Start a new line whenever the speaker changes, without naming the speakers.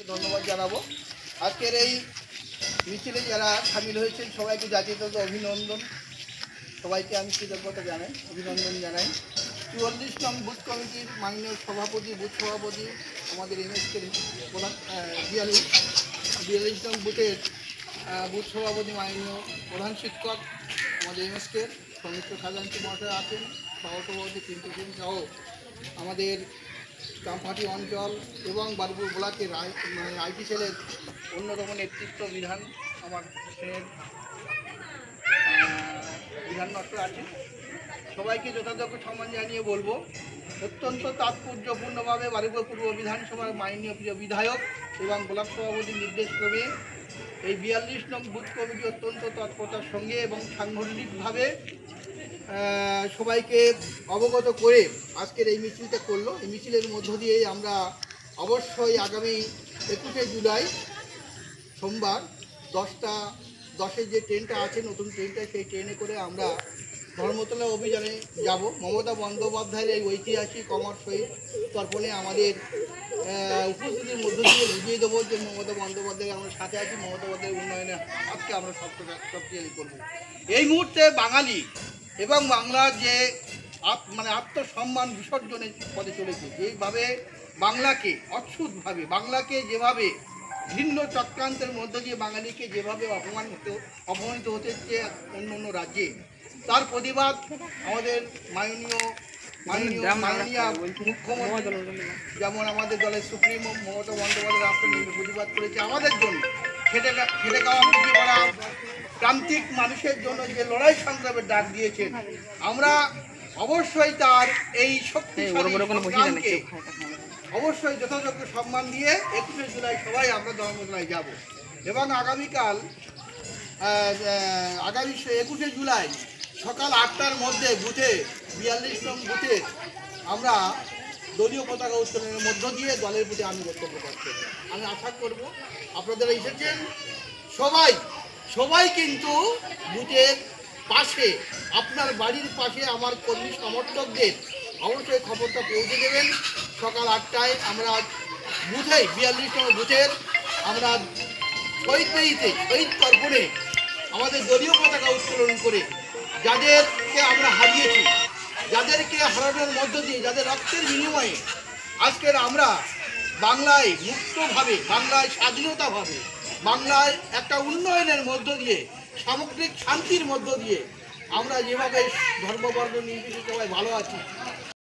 ধন্যবাদ জানাবো। আজকের এই মিছিলে যারা সামিল হয়েছেন সবাইকে জাতীয়তা অভিনন্দন, সবাইকে আমি কৃতজ্ঞতা জানাই, অভিনন্দন জানাই। ৪৪ নং বুথ কমিটির মাননীয় সভাপতি, বুথ সভাপতি আমাদের এমএসকের প্রধান, ৪২ নং বুথের বুথ সভাপতি মাননীয় প্রধান শিক্ষক আমাদের এমএসকের সৌমিত্র খাজাঞ্চি মহাশয় আছেন, সহসভাপতি পিন্টু সিং সহ আমাদের চাম্পাহাটি অঞ্চল এবং বারুপুর ব্লকের আইটি সেলের অন্যতম নেতৃত্ব বিধান আমার বিধান নষ্ট আছেন। সবাইকে যথাযোগ্য সম্মান জানিয়ে বলবো, অত্যন্ত তাৎপর্যপূর্ণভাবে বারুপুর পূর্ব বিধানসভার মাননীয় প্রিয় বিধায়ক এবং ব্লক সভাপতির নির্দেশক্রমে এই ৪২ নং বুথ কমিটি অত্যন্ত তৎপরতার সঙ্গে এবং সাংগঠনিকভাবে সবাইকে অবগত করে আজকের এই মিছিলটা করলো। এই মিছিলের মধ্য দিয়েই আমরা অবশ্যই আগামী ২১শে জুলাই সোমবার 10:10 যে ট্রেনটা আছে, নতুন ট্রেনটা, সেই ট্রেনে করে আমরা ধর্মতলা অভিযানে যাব। মমতা বন্দ্যোপাধ্যায়ের এই ঐতিহাসিক অমর শহীদ তর্পণে আমাদের উপস্থিতির মধ্য দিয়ে বুঝিয়ে দেবো যে মমতা বন্দ্যোপাধ্যায় আমরা সাথে আছি, মমতা বন্দ্যোপাধ্যায়ের উন্নয়নে আজকে আমরা শক্তিশালী করব। এই মুহূর্তে বাঙালি এবং বাংলার যে আত্মসম্মান বিসর্জনের পথে চলেছে, যেভাবে বাংলাকে অচ্ছুতভাবে, বাংলাকে যেভাবে ভিন্ন চক্রান্তের মধ্য দিয়ে বাঙালিকে যেভাবে অপমানিত হতে হচ্ছে অন্য রাজ্যে, তার প্রতিবাদ আমাদের মাননীয় মুখ্যমন্ত্রী যেমন আমাদের দলের সুপ্রিমো মমতা বন্দ্যোপাধ্যায় রাষ্ট্র প্রতিবাদ করেছে আমাদের জন্য, খেটে খাওয়া মুখে পড়া প্রান্তিক মানুষের জন্য যে লড়াই সংগ্রামের ডাক দিয়েছেন, আমরা অবশ্যই তার এই শক্তিশালী অবশ্যই যথাযোগ্য সম্মান দিয়ে ২১শে জুলাই সবাই আমরা ধর্মতলায় যাব। এবং আগামী ২১শে জুলাই সকাল ৮টার মধ্যে বুথে ৪২ নং বুথে আমরা দলীয় পতাকা উত্তোলনের মধ্য দিয়ে দলের প্রতি আনুগত্য প্রকাশ করব। আমি আশা করব আপনারা এসেছেন সবাই কিন্তু বুথের পাশে, আপনার বাড়ির পাশে আমার কর্মী সমর্থকদের অবশ্যই খবরটা পৌঁছে দেবেন। সকাল ৮টায় আমরা বুথেই ৪২ নং বুথের আমরা শহীদ তর্পণে আমাদের দলীয় পতাকা উত্তোলন করে যাদেরকে আমরা হারিয়েছি, যাদেরকে হারানোর মধ্য দিয়ে, যাদের রক্তের বিনিময়ে আজকের আমরা বাংলায় মুক্তভাবে, বাংলায় স্বাধীনতাভাবে, বাংলায় একটা উন্নয়নের মধ্য দিয়ে, সামগ্রিক শান্তির মধ্য দিয়ে আমরা যেভাবে ধর্মবর্ণ নির্বিশেষে সবাই ভালো আছি,